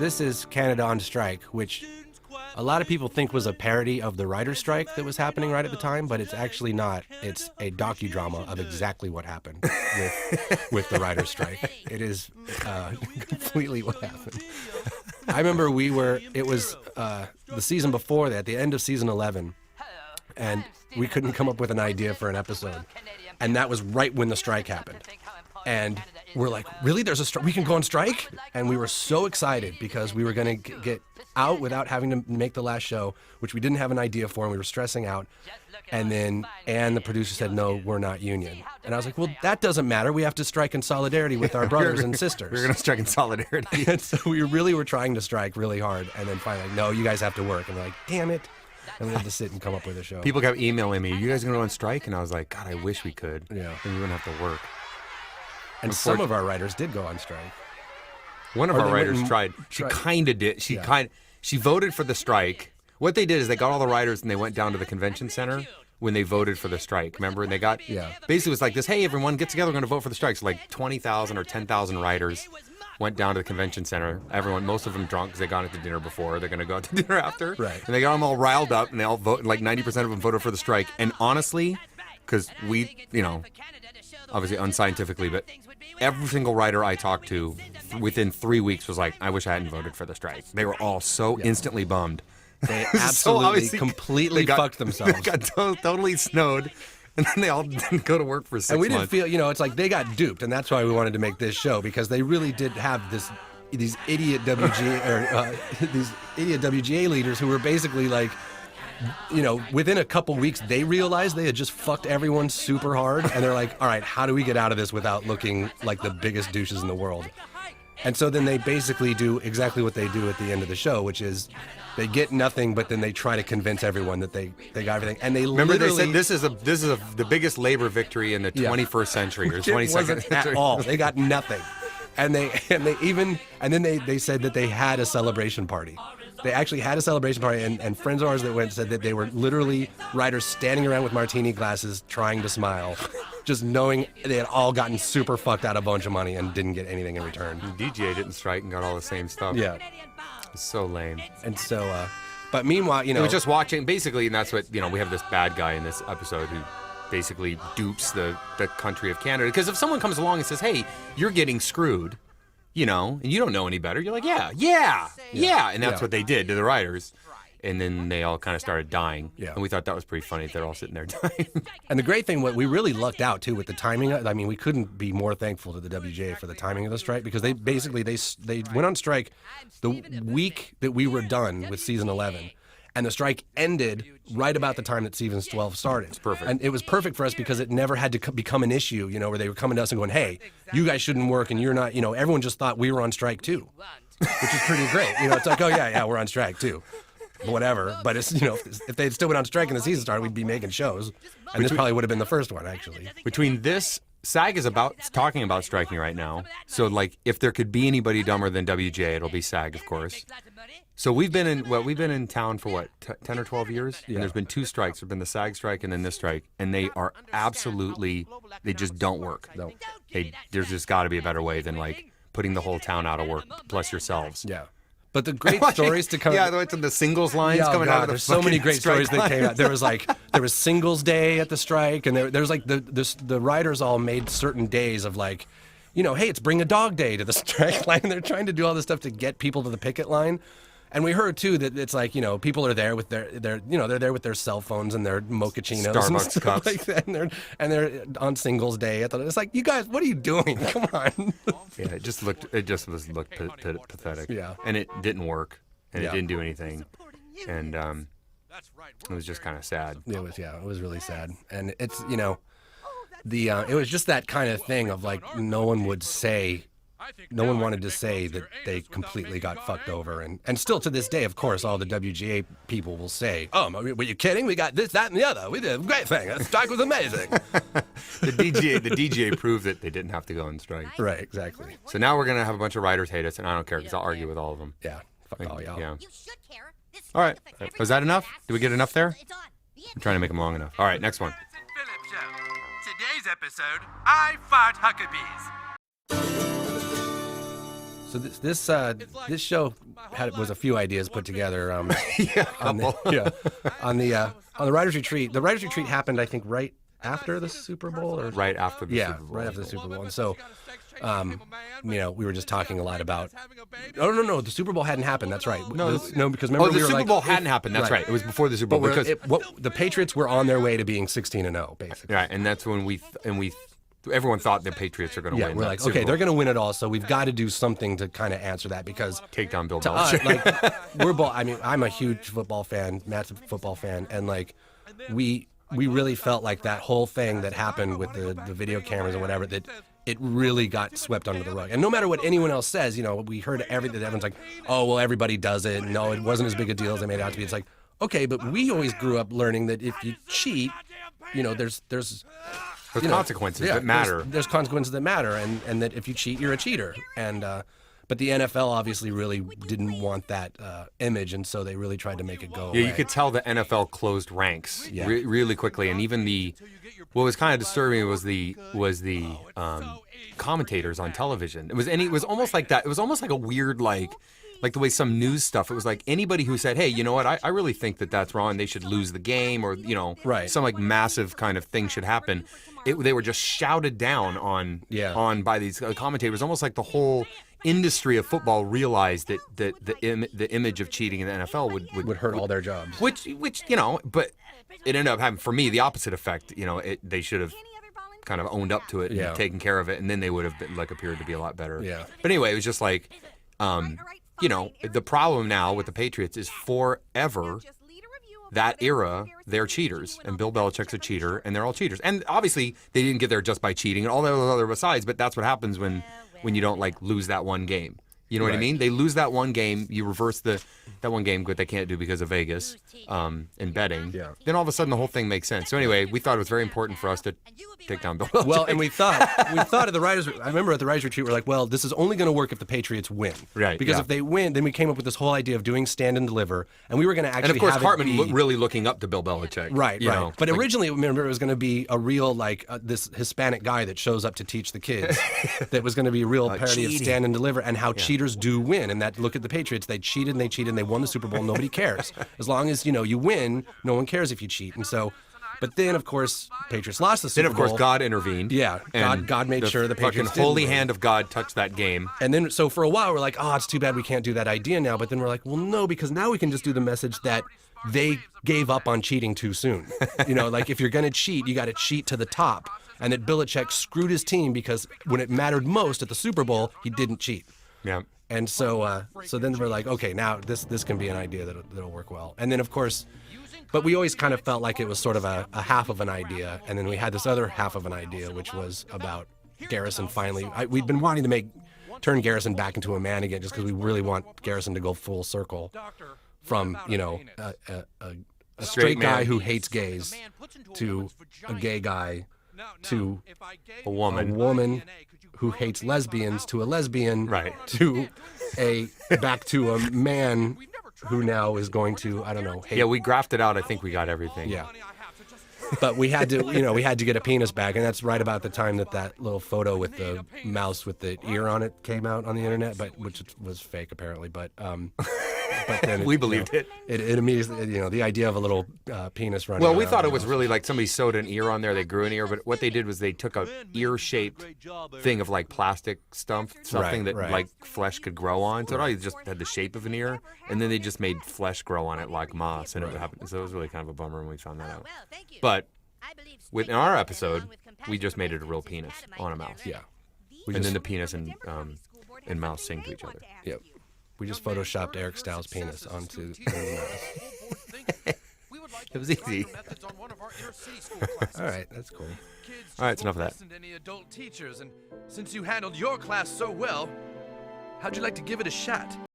this is Canada on Strike, which a lot of people think was a parody of the writer's strike that was happening right at the time, but it's actually not. It's a docudrama of exactly what happened with the writer's strike. It is completely what happened. I remember it was the season before that, the end of season 11, and we couldn't come up with an idea for an episode. And that was right when the strike happened. And we're like, really? There's a strike? We can go on strike? And we were so excited because we were going to get out without having to make the last show, which we didn't have an idea for, and we were stressing out. And then Anne, the producer, said, no, we're not union. And I was like, well, that doesn't matter. We have to strike in solidarity with our brothers and sisters. We're going to strike in solidarity. And so we really were trying to strike really hard. And then finally, like, no, you guys have to work. And we're like, damn it. And we had to sit and come up with a show. People kept emailing me, you guys going to go on strike? And I was like, God, I wish we could. Yeah. And we wouldn't have to work. And some of our writers did go on strike. One of our writers tried. She kind of did. She voted for the strike. What they did is they got all the writers and they went down to the convention center when they voted for the strike. Remember? And they got basically it was like this, hey, everyone, get together, we're going to vote for the strike. So like 20,000 or 10,000 writers went down to the convention center. Everyone, most of them drunk because they got out to dinner before. They're going to go out to dinner after. Right. And they got them all riled up and they all voted, like 90% of them voted for the strike. And honestly, because we, obviously unscientifically, but every single writer I talked to within 3 weeks was like, I wish I hadn't voted for the strike. They were all so instantly bummed. They absolutely, completely fucked themselves. They got totally snowed, and then they all didn't go to work for 6 months. And we didn't feel, it's like they got duped, and that's why we wanted to make this show, because they really did have these idiot WGA leaders who were basically like, within a couple weeks, they realized they had just fucked everyone super hard, and they're like, all right, how do we get out of this without looking like the biggest douches in the world? And so then they basically do exactly what they do at the end of the show, which is they get nothing, but then they try to convince everyone that they got everything. And they remember they said this is the biggest labor victory in the 21st century or 22nd century at all. They got nothing, and they said that they had a celebration party. They actually had a celebration party, and friends of ours that went said that they were literally writers standing around with martini glasses trying to smile, just knowing they had all gotten super fucked out a bunch of money and didn't get anything in return. DJ didn't strike and got all the same stuff. Yeah. It's so lame. And so, but meanwhile, it was just watching, basically, and that's what, we have this bad guy in this episode who basically dupes the country of Canada. Because if someone comes along and says, hey, you're getting screwed, and you don't know any better, you're like, yeah. And that's what they did to the writers. And then they all kind of started dying. Yeah. And we thought that was pretty funny. They're all sitting there dying. And the great thing, we really lucked out, too, with the timing. I mean, we couldn't be more thankful to the WGA for the timing of the strike, because they basically, they went on strike the week that we were done with season 11. And the strike ended right about the time that season 12 started. It's perfect. And it was perfect for us because it never had to become an issue, where they were coming to us and going, hey, you guys shouldn't work and you're not, everyone just thought we were on strike too, which is pretty great. It's like, oh, yeah, we're on strike too. Whatever. But it's, if they'd still been on strike and the season started, we'd be making shows. And this probably would have been the first one, actually. Between this, SAG is talking about striking right now. So, if there could be anybody dumber than WGA, it'll be SAG, of course. So we've been in town for 10 or 12 years? Yeah. And there's been 2 strikes. There's been the SAG strike and then this strike. And they are they just don't work. No. There's just got to be a better way than, putting the whole town out of work, plus yourselves. Yeah. But the great stories to come... Yeah, the singles lines coming out of the there's so many great stories that came out. There was Singles Day at the strike, and there's the writers all made certain days of hey, it's Bring a Dog Day to the strike line. They're trying to do all this stuff to get people to the picket line. And we heard too that it's people are there with their they're there with their cell phones and their mochachinos, Starbucks cups, like that, and they're on Singles Day. It's like, you guys, what are you doing? Come on. Yeah, it just looked pathetic. Yeah, and it didn't work, and it didn't do anything, and it was just kind of sad. It was really sad, and it's it was just that kind of thing of no one wanted to say that they completely got fucked over. And still to this day, of course, all the WGA people will say, oh, were you kidding? We got this, that, and the other. We did a great thing. That strike was amazing. The DGA proved that they didn't have to go on strike. Right, exactly. So now we're going to have a bunch of writers hate us, and I don't care because I'll argue with all of them. Yeah, fuck all y'all. Yeah. All right. Was that enough? Did we get enough there? I'm trying to make them long enough. All right, next one. Phillips Show. Today's episode, I Fought Huckabees. So this show was a few ideas put together. On the writers' retreat. The writers' retreat happened, I think, right after the Super Bowl, or right after the Super Bowl. right after the Super Bowl. And so, we were just talking a lot about. Oh no, the Super Bowl hadn't happened. That's right. No, because remember the Super Bowl hadn't happened. That's right. It was before the Super Bowl because the Patriots were on their way to being 16-0, basically. Right, and that's when everyone thought the Patriots are going to win. We're like, okay, they're going to win it all, so we've got to do something to kind of answer that because take down Bill Belichick. We're both. I mean, I'm a huge football fan, massive football fan, and like we really felt like that whole thing that happened with the video cameras and whatever, that it really got swept under the rug. And no matter what anyone else says, we heard everything. Everyone's like, oh, well, everybody does it. No, it wasn't as big a deal as they made it out to be. It's like, okay, but we always grew up learning that if you cheat, there's consequences that matter. There's consequences that matter, and that if you cheat, you're a cheater. And but the NFL obviously really didn't want that image, and so they really tried to make it go away. You could tell the NFL closed ranks really quickly, and even what was kind of disturbing was the commentators on television. It was almost like that. It was almost like a weird like the way some news stuff. It was like anybody who said, "Hey, you know what? I really think that's wrong. They should lose the game," or some like massive kind of thing should happen. They were just shouted down on by these commentators, almost like the whole industry of football realized that the image of cheating in the NFL would hurt all their jobs. Which but it ended up having for me the opposite effect. They should have kind of owned up to it and taken care of it, and then they would have been, appeared to be a lot better. Yeah. But anyway, it was just like, the problem now with the Patriots is forever. That era, they're cheaters, and Bill Belichick's a cheater, and they're all cheaters. And obviously, they didn't get there just by cheating and all those other besides, but that's what happens when you don't, lose that one game. You know what I mean? They lose that one game, you reverse that one game, but they can't do because of Vegas and betting. Yeah. Then all of a sudden, the whole thing makes sense. So anyway, we thought it was very important for us to take down Bill Belichick. Well, and we thought at the writers. I remember at the writers retreat, we're like, well, this is only going to work if the Patriots win. Right. Because if they win, then we came up with this whole idea of doing stand and deliver, and we were going to actually. And of course, Hartman really looking up to Bill Belichick. Right. But originally, remember, it was going to be a real this Hispanic guy that shows up to teach the kids. That was going to be a real parody of stand and deliver and how cheaters do win. And that look at the Patriots, they cheated and they won the Super Bowl. Nobody cares as long as you win. No one cares if you cheat. And so. But then, of course, Patriots lost the Super Bowl. Then, of course, God intervened. Yeah, God made sure the Patriots fucking holy hand of God touched that game. And then, so for a while, we're like, oh, it's too bad we can't do that idea now. But then we're like, well, no, because now we can just do the message that they gave up on cheating too soon. If you're going to cheat, you got to cheat to the top. And that Belichick screwed his team because when it mattered most at the Super Bowl, he didn't cheat. Yeah. And so then we're like, okay, now this can be an idea that'll work well. And then, of course. But we always kind of felt like it was sort of a half of an idea, and then we had this other half of an idea, which was about Garrison finally. We'd been wanting to turn Garrison back into a man again, just because we really want Garrison to go full circle from a straight guy who hates gays to a gay guy to a woman who hates lesbians to a lesbian to back to a man. Who now is going to, I don't know, hate. Yeah, we grafted out. I think we got everything. Yeah. But we had to get a penis back, and that's right about the time that little photo with the mouse with the ear on it came out on the internet, which was fake apparently. But then we believed it. It immediately, the idea of a little penis running. Well, we thought it was really like somebody sewed an ear on there. They grew an ear, but what they did was they took a ear-shaped thing of plastic something that flesh could grow on. So it always just had the shape of an ear, and then they just made flesh grow on it like moss, and it happened. So it was really kind of a bummer when we found that out. But in our episode, we just made it a real penis on a mouse. Yeah. And then the penis and mouse sing to each other. Yep. We just photoshopped Eric Styles' penis onto the mouse. It was easy. All right, that's cool. All right, it's enough of that. Listen to any adult teachers, and since you handled your class so well, how'd you like to give it a shot?